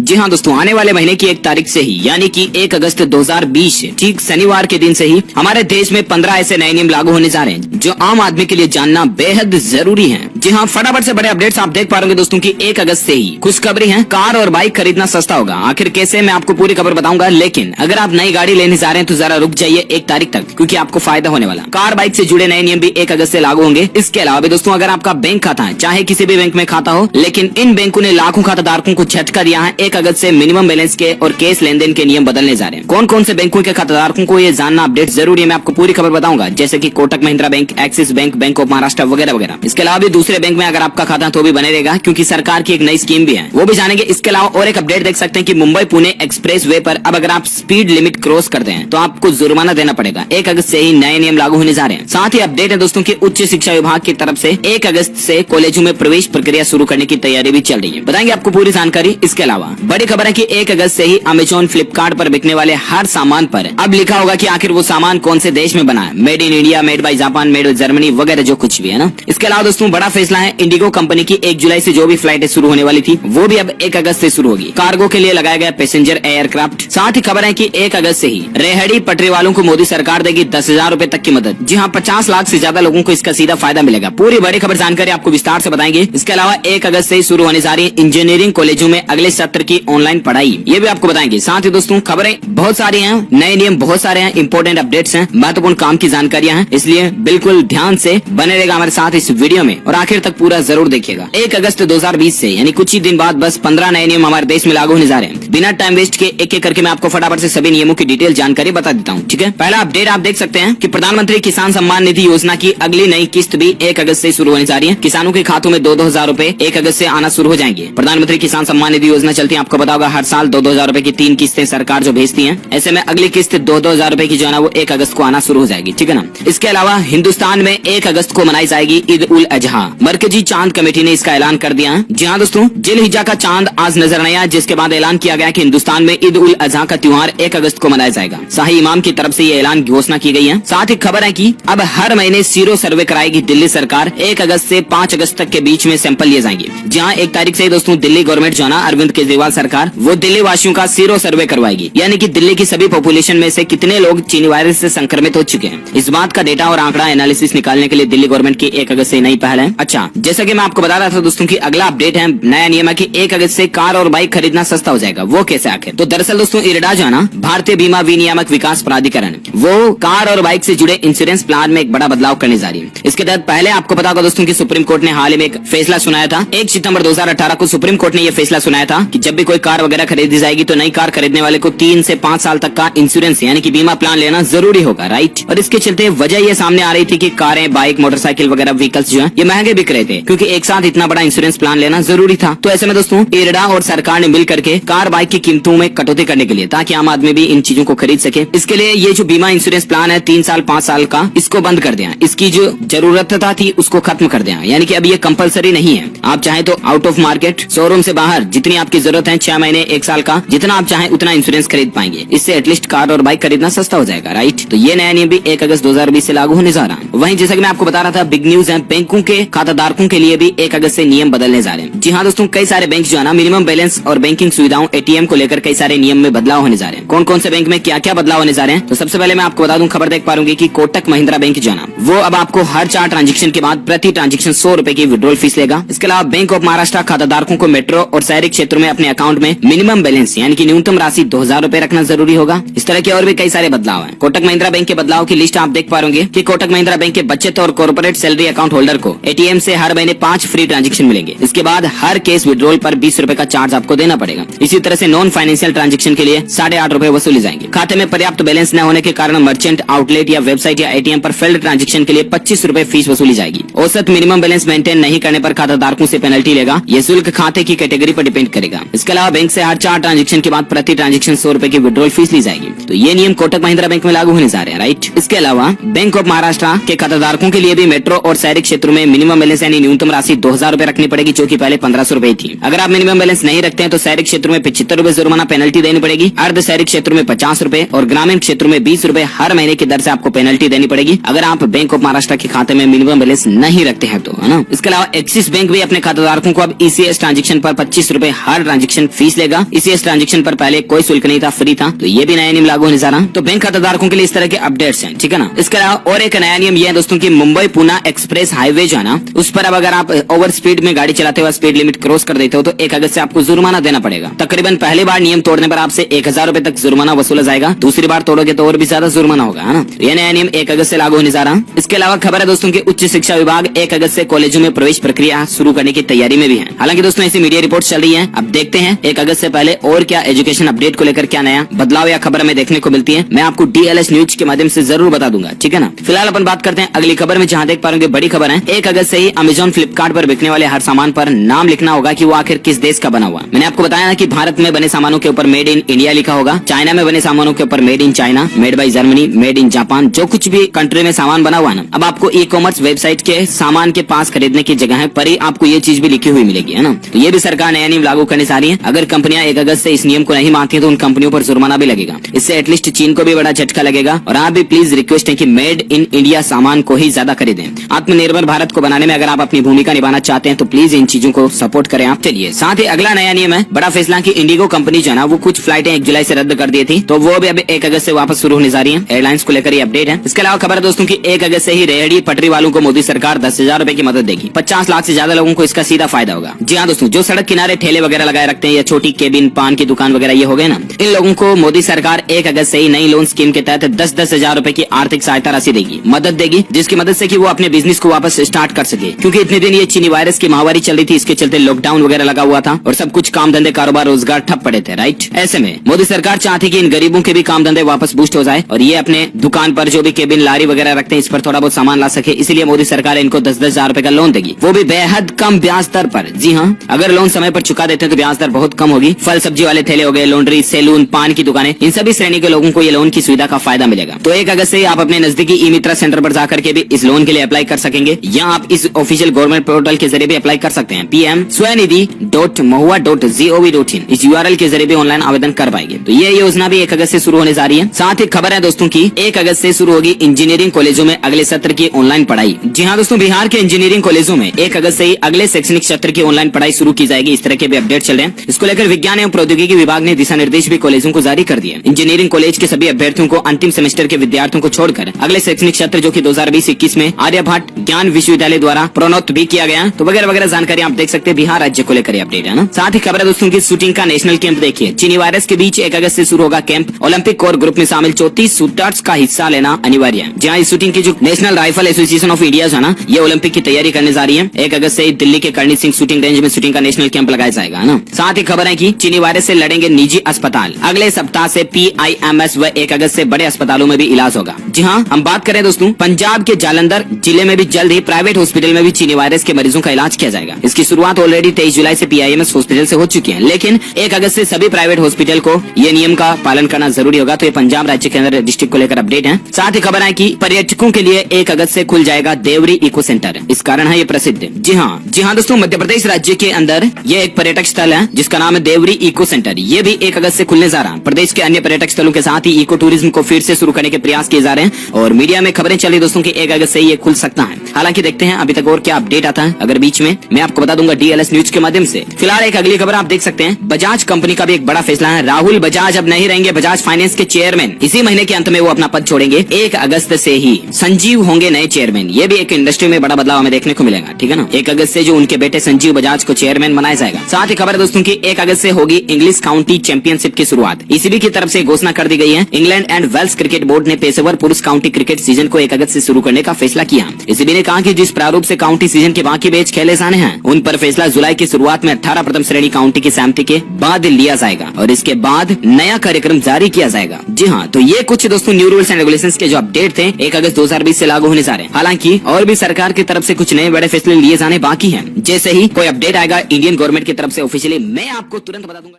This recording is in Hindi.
जी हाँ दोस्तों, आने वाले महीने की 1 तारीख से ही यानी कि 1 अगस्त 2020 ठीक शनिवार के दिन से ही हमारे देश में 15 ऐसे नए नियम लागू होने जा रहे हैं जो आम आदमी के लिए जानना बेहद जरूरी है। जी हाँ, फटाफट से बड़े अपडेट्स आप देख पा रहे दोस्तों की 1 अगस्त से ही खुशखबरी है, कार और बाइक खरीदना सस्ता होगा। आखिर कैसे, मैं आपको पूरी खबर बताऊंगा, लेकिन अगर आप नई गाड़ी लेने जा रहे हैं तो जरा रुक जाइए 1 तारीख तक, क्योंकि आपको फायदा होने वाला। कार बाइक से जुड़े नए नियम भी 1 अगस्त से लागू होंगे। इसके अलावा भी दोस्तों, अगर आपका बैंक खाता है, चाहे किसी भी बैंक में खाता हो, लेकिन इन बैंकों ने लाखों खाता धारकों को झटका दिया है। 1 अगस्त से मिनिमम बैलेंस के और कैश लेन देन के नियम बदलने जा रहे हैं। कौन कौन से बैंकों के खाताधारकों को ये जानना अपडेट जरूरी है, मैं आपको पूरी खबर बताऊंगा, जैसे कि Kotak Mahindra bank, axis bank, bank of Maharashtra वगैरह वगैरह। इसके अलावा भी दूसरे बैंक में अगर आपका खाता तो भी बने रहेगा, क्योंकि सरकार की एक नई स्कीम भी है, वो भी जानेंगे। इसके अलावा और एक अपडेट देख सकते हैं कि मुंबई पुणे एक्सप्रेस वे पर अब अगर आप स्पीड लिमिट क्रॉस करते हैं तो आपको जुर्माना देना पड़ेगा। 1 अगस्त से ही नए नियम लागू होने जा रहे हैं। साथ ही अपडेट है दोस्तों की उच्च शिक्षा विभाग की तरफ से 1 अगस्त से कॉलेजों में प्रवेश प्रक्रिया शुरू करने की तैयारी भी चल रही है, बताएंगे आपको पूरी जानकारी। इसके अलावा बड़ी खबर है कि 1 अगस्त से ही अमेजॉन, फ्लिपकार्ट पर बिकने वाले हर सामान पर अब लिखा होगा कि आखिर वो सामान कौन से देश में बना है, made in India, made by Japan, made in Germany वगैरह जो कुछ भी है ना। इसके अलावा दोस्तों बड़ा फैसला है, इंडिगो कंपनी की 1 जुलाई से जो भी फ्लाइटें शुरू होने वाली थी वो भी अब 1 अगस्त से शुरू होगी। कार्गो के लिए लगाया गया पैसेंजर एयरक्राफ्ट। साथ ही खबर है कि 1 अगस्त से ही रेहड़ी पटरी वालों को मोदी सरकार देगी 10,000 रूपए तक की मदद। जी हाँ, 50 लाख से ज्यादा लोगों को इसका सीधा फायदा मिलेगा। पूरी बड़ी खबर जानकारी आपको विस्तार से बताएंगे। इसके अलावा 1 अगस्त से ही शुरू होने जा रही है इंजीनियरिंग कॉलेजों में अगले सत्र की ऑनलाइन पढ़ाई, ये भी आपको बताएंगे। साथ ही दोस्तों खबरें बहुत सारी हैं, नए नियम बहुत सारे हैं, इंपोर्टेंट अपडेट्स हैं, महत्वपूर्ण काम की जानकारियां हैं, इसलिए बिल्कुल ध्यान से बने रहेगा हमारे साथ इस वीडियो में और आखिर तक पूरा जरूर देखिएगा। 1 अगस्त 2020 से यानी कुछ ही दिन बाद बस 15 नए नियम हमारे देश में लागू होने जा रहे हैं। बिना टाइम वेस्ट के एक एक करके मैं आपको फटाफट से सभी नियमों की डिटेल जानकारी बता देता हूँ, ठीक है। पहला अपडेट आप देख सकते हैं कि प्रधानमंत्री किसान सम्मान निधि योजना की अगली नई किस्त भी 1 अगस्त से शुरू होने जा रही है। किसानों के खातों में 2-2 हजार रूपए 1 अगस्त से आना शुरू हो जाएंगे। प्रधानमंत्री किसान सम्मान निधि योजना चलती है, आपको पता होगा हर साल 2-2 हजार रूपए की 3 किस्तें सरकार जो भेजती है। ऐसे में अगली किस्त 2-2 हजार रूपए की जो है ना वो 1 अगस्त को आना शुरू हो जाएगी, ठीक है ना। इसके अलावा हिंदुस्तान में 1 अगस्त को मनाई जाएगी ईद उल अजहा। मरकजी चांद कमेटी ने इसका ऐलान कर दिया है। जी हाँ दोस्तों, जिलहिज्जा का चांद आज नजर नहीं आया, जिसके बाद ऐलान किया गया कि हिंदुस्तान में ईद उल अजहा का त्योहार 1 अगस्त को मनाया जाएगा। शाही इमाम की तरफ से ये ऐलान घोषणा की गई है। साथ ही खबर है कि अब हर महीने सीरो सर्वे कराएगी दिल्ली सरकार। 1 अगस्त से 5 अगस्त तक के बीच में सैंपल लिए जाएंगे। जहाँ 1 तारीख से दोस्तों दिल्ली गवर्नमेंट जो है ना, अरविंद केजरीवाल सरकार, वो दिल्ली वासियों का सीरो सर्वे करवाएगी, यानी कि दिल्ली की सभी पॉपुलेशन में से कितने लोग चीनी वायरस से संक्रमित हो चुके हैं। इस बात का डेटा और आंकड़ा एनालिसिस निकालने के लिए दिल्ली गवर्नमेंट की 1 अगस्त से नई पहल है। अच्छा, जैसा कि मैं आपको बता रहा था दोस्तों की अगला अपडेट है, नया नियम है कि 1 अगस्त से कार और बाइक खरीदना सस्ता हो जाएगा। वो कैसे आखिर? तो दरअसल दोस्तों इरडा जो है ना, भारतीय बीमा विनियामक विकास प्राधिकरण, वो कार और बाइक से जुड़े इंश्योरेंस प्लान में एक बड़ा बदलाव करने जा रही है। इसके तहत पहले आपको पता होगा दोस्तों की सुप्रीम कोर्ट ने हाल ही में एक फैसला सुनाया था। 1 सितंबर 2018 को सुप्रीम कोर्ट ने यह फैसला सुनाया था कि जब भी कोई कार वगैरह खरीदी जाएगी तो नई कार खरीदने वाले को 3 से 5 साल तक का इंश्योरेंस यानी कि बीमा प्लान लेना जरूरी होगा, राइट। और इसके चलते वजह ये सामने आ रही थी कि कारें, बाइक, मोटरसाइकिल वगैरह व्हीकल्स जो है ये महंगे बिक रहे थे, क्योंकि एक साथ इतना बड़ा इंश्योरेंस प्लान लेना जरूरी था। तो ऐसे में दोस्तों इरडा और सरकार ने मिल करके कार बाइक की कीमतों में कटौती करने के लिए, ताकि आम आदमी भी इन चीजों को खरीद सके, इसके लिए ये जो बीमा इंश्योरेंस प्लान है 3 साल 5 साल का, इसको बंद कर दिया। इसकी जो जरूरतता थी उसको खत्म कर दिया, यानी कि अब ये कंपलसरी नहीं है। आप चाहे तो आउट ऑफ मार्केट, शोरूम से बाहर जितनी आपकी जरूरत है, 6 महीने 1 साल का, जितना आप चाहें उतना इंश्योरेंस खरीद पाएंगे। इससे एटलीस्ट कार और बाइक खरीदना सस्ता हो जाएगा, राइट। तो ये नया नियम भी 1 अगस्त 2020 से लागू होने जा रहा है। वहीं जैसा कि मैं आपको बता रहा था, बिग न्यूज है, बैंकों के खाताधारकों के लिए भी 1 अगस्त से नियम बदलने जा रहे हैं। जी हाँ दोस्तों, कई सारे बैंक जो है ना, मिनिमम बैलेंस और बैंकिंग सुविधाओं एटीएम को लेकर कई सारे नियम में बदलाव होने जा रहे हैं। कौन कौन से बैंक में क्या क्या बदलाव होने जा रहे हैं, तो सबसे पहले मैं आपको बता दूं, खबर देख पा रहे कि कोटक महिंद्रा बैंक जो है ना, वो अब आपको हर 4 ट्रांजेक्शन के बाद प्रति ट्रांजेक्शन 100 रूपए की विड्रॉल फीस लेगा। इसके अलावा बैंक ऑफ महाराष्ट्र खाताधारकों को मेट्रो और शहरी क्षेत्रों में अपने अकाउंट में मिनिमम बैलेंस यानी कि न्यूनतम राशि 2,000 रूपए रखना जरूरी होगा। इस तरह के और भी कई सारे बदलाव हैं। कोटक महिंद्रा बैंक के बदलाव की लिस्ट आप देख पा रहे कि कोटक महिंद्रा बैंक के बचत और कॉर्पोरेट सैलरी अकाउंट होल्डर को एटीएम से हर महीने 5 फ्री ट्रांजेक्शन मिलेंगे। इसके बाद हर केस विड्रॉल पर 20 रूपए का चार्ज आपको देना पड़ेगा। इसी तरह से नॉन फाइनेंशियल ट्रांजेक्शन के लिए 8.5 रूपए वसूले जाएंगे। खाते में पर्याप्त बैलेंस न होने के कारण मर्चेंट, आउटलेट या वेबसाइट या एटीएम पर फेल्ड ट्रांजेक्शन के लिए 25 रूपए फीस वसूली जाएगी। औसत मिनिमम बैलेंस मेंटेन नहीं करने पर खाताधारकों से पेनल्टी लेगा। यह शुल्क खाते की कैटेगरी पर डिपेंड करेगा। इसके अलावा बैंक से हर 4 ट्रांजेक्शन के बाद प्रति ट्रांजेक्शन 100 रूपए की विड्रॉल फीस ली जाएगी। तो ये नियम कोटक महिंद्रा बैंक में लागू होने जा रहे हैं, राइट। इसके अलावा बैंक ऑफ महाराष्ट्र के खाताधारकों के लिए भी मेट्रो और शहरी क्षेत्रों में मिनिमम बैलेंस यानी न्यूनतम राशि 2,000 रूपए रखनी पड़ेगी, जो कि पहले 1,500 रूपए थी। अगर आप मिनिमम बैलेंस नहीं रखते हैं तो शहरी क्षेत्रों में 75 रूपए जुर्माना पेनल्टी देनी पड़ेगी, अर्ध शहरी क्षेत्रों में 50 रूपए और ग्रामीण क्षेत्रों में 20 रूपए हर महीने की दर से आपको पेनल्टी देनी पड़ेगी, अगर आप बैंक ऑफ महाराष्ट्र के खाते में मिनिमम बैलेंस नहीं रखते हैं तो, है ना। इसके अलावा एक्सिस बैंक भी अपने खाताधारकों को अब ईसीएस ट्रांजेक्शन पर 25 रूपए हर ट्रांजेक्शन ट्रांजेक्शन फीस लेगा। इस ट्रांजेक्शन पर पहले कोई शुल्क नहीं था, फ्री था। तो ये भी नया नियम लागू होने जा रहा है। तो बैंक खाताधारकों के लिए इस तरह के अपडेट्स हैं, ठीक है ना। इसके अलावा और एक नया नियम ये है दोस्तों की मुंबई पुणे एक्सप्रेस हाईवे जो है ना, उस पर अब अगर आप ओवर स्पीड में गाड़ी चलाते हो, स्पीड लिमिट क्रॉस कर देते हो, तो 1 अगस्त से आपको जुर्माना देना पड़ेगा। तकरीबन पहली बार नियम तोड़ने पर आपसे 1000 रुपए तक जुर्माना वसूला जाएगा, दूसरी बार तोड़ोगे तो और भी ज्यादा जुर्माना होगा, है ना। ये नया नियम 1 अगस्त से लागू होने जा रहा है। इसके अलावा खबर है दोस्तों की उच्च शिक्षा विभाग 1 अगस्त से कॉलेजों में प्रवेश प्रक्रिया शुरू करने की तैयारी में भी है। हालांकि दोस्तों ऐसी मीडिया रिपोर्ट चल रही है, अब देखते हैं 1 अगस्त से पहले और क्या एजुकेशन अपडेट को लेकर क्या नया बदलाव या खबर हमें देखने को मिलती है। मैं आपको DLS न्यूज के माध्यम से जरूर बता दूंगा, ठीक है ना। फिलहाल अपन बात करते हैं अगली खबर में, जहां देख पा रहे होंगे बड़ी खबर है। 1 अगस्त से ही अमेजॉन फ्लिपकार्ट पर बिकने वाले हर सामान पर नाम लिखना होगा कि वो आखिर किस देश का बना हुआ। मैंने आपको बताया ना कि भारत में बने सामानों के ऊपर मेड इन इंडिया लिखा होगा, चाइना में बने सामानों के ऊपर made in China, made by Germany, made in Japan, जो कुछ भी कंट्री में सामान बना हुआ है ना, अब आपको ई-कॉमर्स वेबसाइट के सामान के पास खरीदने की जगह पर ही आपको ये चीज भी लिखी हुई मिलेगी, है ना। तो ये भी सरकार नया नियम लागू करने जा रही है। अगर कंपनियां 1 अगस्त से इस नियम को नहीं मानती है तो उन कंपनियों पर जुर्माना भी लगेगा। इससे एटलीस्ट चीन को भी बड़ा झटका लगेगा। और आप भी प्लीज रिक्वेस्ट है कि मेड इन इंडिया सामान को ही ज्यादा खरीदें। आत्मनिर्भर भारत को बनाने में अगर आप अपनी भूमिका निभाना चाहते हैं तो प्लीज इन चीजों को सपोर्ट करें आप। चलिए साथ ही अगला नया नियम है, बड़ा फैसला कि इंडिगो कंपनी जो है ना, वो कुछ फ्लाइटें 1 जुलाई से रद्द कर दी थी, तो वो भी अब 1 अगस्त से वापस शुरू होने जा रही है। एयरलाइंस को लेकर ये अपडेट है। इसके अलावा खबर है दोस्तों की 1 अगस्त से ही रेहड़ी पटरी वालों को मोदी सरकार 10,000 रुपए की मदद देगी। 50 लाख से ज्यादा लोगों को इसका सीधा फायदा होगा। जी हाँ दोस्तों, जो सड़क किनारे ठेले वगैरह लगाए रखते हैं या छोटी केबिन, पान की दुकान वगैरह ये हो गए ना, इन लोगों को मोदी सरकार 1 अगस्त से ही नई लोन स्कीम के तहत 10-10 हजार रुपए की आर्थिक सहायता राशि देगी, मदद देगी, जिसकी मदद से कि वो अपने बिजनेस को वापस स्टार्ट कर सके। क्योंकि इतने दिन ये चीनी वायरस की महामारी चल रही थी, इसके चलते लॉकडाउन वगैरह लगा हुआ था और सब कुछ काम धंधे, कारोबार, रोजगार ठप पड़े थे, राइट। ऐसे में मोदी सरकार चाहती कि इन गरीबों के भी काम धंधे वापस बूस्ट हो जाए और ये अपने दुकान पर जो भी केबिन, लारी वगैरह रखते हैं, इस पर थोड़ा बहुत सामान ला सके। इसलिए मोदी सरकार इनको 10-10 हजार रुपए का लोन देगी, वो भी बेहद कम ब्याज दर पर। जी हाँ, अगर लोन समय पर चुका देते हैं तो ब्याज दर बहुत कम होगी। फल सब्जी वाले ठेले हो गए, लॉन्ड्री, सैलून, पान की दुकानें, इन सभी श्रेणी के लोगों को ये लोन की सुविधा का फायदा मिलेगा। तो 1 अगस्त से आप अपने नजदीकी ई मित्रा सेंटर पर जाकर के भी इस लोन के लिए अप्लाई कर सकेंगे, या आप इस ऑफिशियल गवर्नमेंट पोर्टल के जरिए भी अप्लाई कर सकते हैं। pm.swanithi.mahua.gov.in इस URL के जरिए भी ऑनलाइन आवेदन कर पाएंगे। तो ये योजना भी 1 अगस्त से शुरू होने जा रही है। साथ ही खबर है दोस्तों की 1 अगस्त से शुरू होगी इंजीनियरिंग कॉलेजों में अगले सत्र की ऑनलाइन पढ़ाई। जी हाँ दोस्तों, बिहार के इंजीनियरिंग कॉलेजों में 1 अगस्त से ही अगले शैक्षणिक सत्र की ऑनलाइन पढ़ाई शुरू की जाएगी। इस तरह के भी अपडेट चल रहे हैं। इसको लेकर विज्ञान एवं प्रौद्योगिकी विभाग ने दिशा निर्देश भी कॉलेजों को जारी कर दिए। इंजीनियरिंग कॉलेज के सभी अभ्यर्थियों को अंतिम सेमेस्टर के विद्यार्थियों को छोड़कर अगले शैक्षणिक सत्र जो कि 2020-21 में आर्यभट्ट ज्ञान विश्वविद्यालय द्वारा प्रोन्नत भी किया गया, तो वगैरह वगैरह जानकारी आप देख सकते हैं। बिहार राज्य को लेकर अपडेट है ना। साथ ही खबर है दोस्तों की शूटिंग का नेशनल कैंप देखिए। चीनी वायरस के बीच 1 अगस्त से शुरू होगा कैंप। ओलंपिक कोर ग्रुप में शामिल 34 शूटर्स का हिस्सा लेना अनिवार्य है। जहाँ इस शूटिंग की जो national rifle association of India है ना, ये ओलंपिक की तैयारी करने जा रही है। 1 अगस्त से दिल्ली के कर्णी सिंह शूटिंग रेंज में शूटिंग का नेशनल कैंप लगाया जाएगा ना। साथ ही खबर है कि चीनी वायरस से लड़ेंगे निजी अस्पताल। अगले सप्ताह से PIMS व 1 अगस्त से बड़े अस्पतालों में भी इलाज होगा। जी हाँ, हम बात करें दोस्तों, पंजाब के जालंधर जिले में भी जल्द ही प्राइवेट हॉस्पिटल में भी चीनी वायरस के मरीजों का इलाज किया जाएगा। इसकी शुरुआत ऑलरेडी 23 जुलाई से PIMS हॉस्पिटल से हो चुकी है, लेकिन 1 अगस्त से सभी प्राइवेट हॉस्पिटल को ये नियम का पालन करना जरूरी होगा। तो ये पंजाब राज्य के अंदर डिस्ट्रिक्ट को लेकर अपडेट है। साथ ही खबर है कि पर्यटकों के लिए 1 अगस्त से खुल जाएगा देवरी इको सेंटर। इस कारण है ये प्रसिद्ध। जी हाँ दोस्तों, मध्य प्रदेश राज्य के अंदर ये एक पर्यटक स्थल है जिसका नाम है देवरी इको सेंटर। ये भी 1 अगस्त से खुलने जा रहा है। प्रदेश के अन्य पर्यटक स्थलों के साथ ही इको टूरिज्म को फिर से शुरू करने के प्रयास किए जा रहे हैं और मीडिया में खबरें चली दोस्तों की 1 अगस्त से ये खुल सकता है। हालांकि देखते हैं अभी तक और क्या अपडेट आता है। अगर बीच में मैं आपको बता दूंगा DLS न्यूज के माध्यम से। फिलहाल एक अगली खबर आप देख सकते हैं, बजाज कंपनी का भी एक बड़ा फैसला है। राहुल बजाज अब नहीं रहेंगे बजाज फाइनेंस के चेयरमैन। इसी महीने के अंत में वो अपना पद छोड़ेंगे। 1 अगस्त से ही संजीव होंगे नए चेयरमैन। ये भी एक इंडस्ट्री में बड़ा बदलाव हमें देखने को मिलेगा, ठीक है ना। 1 अगस्त से जो उनके बेटे संजीव बजाज को चेयरमैन बनाया जाएगा। साथ ही खबर है दोस्तों की 1 अगस्त से होगी इंग्लिश काउंटी चैंपियनशिप की शुरुआत। ECB की तरफ से घोषणा कर दी गई है। England and Wales cricket board ने पेशेवर पुरुष काउंटी क्रिकेट सीजन को 1 अगस्त से शुरू करने का फैसला किया। ECB ने कहा कि जिस प्रारूप से काउंटी सीजन के बाकी मैच खेले जाने हैं, उन पर फैसला जुलाई की शुरुआत में 18 प्रथम श्रेणी काउंटी की सहमति के बाद लिया जाएगा और इसके बाद नया कार्यक्रम जारी किया जाएगा। जी हाँ, तो ये कुछ दोस्तों न्यू रूल्स एंड रेगुलेशंस के जो अपडेट थे 1 अगस्त 2020 से लागू होने जा रहे हैं। हालांकि और भी सरकार की तरफ से कुछ नए बड़े फैसले लिए जाने बाकी हैं। जैसे ही कोई अपडेट आएगा इंडियन गवर्नमेंट की तरफ से ऑफिशियली, मैं आपको तुरंत बता दूंगा।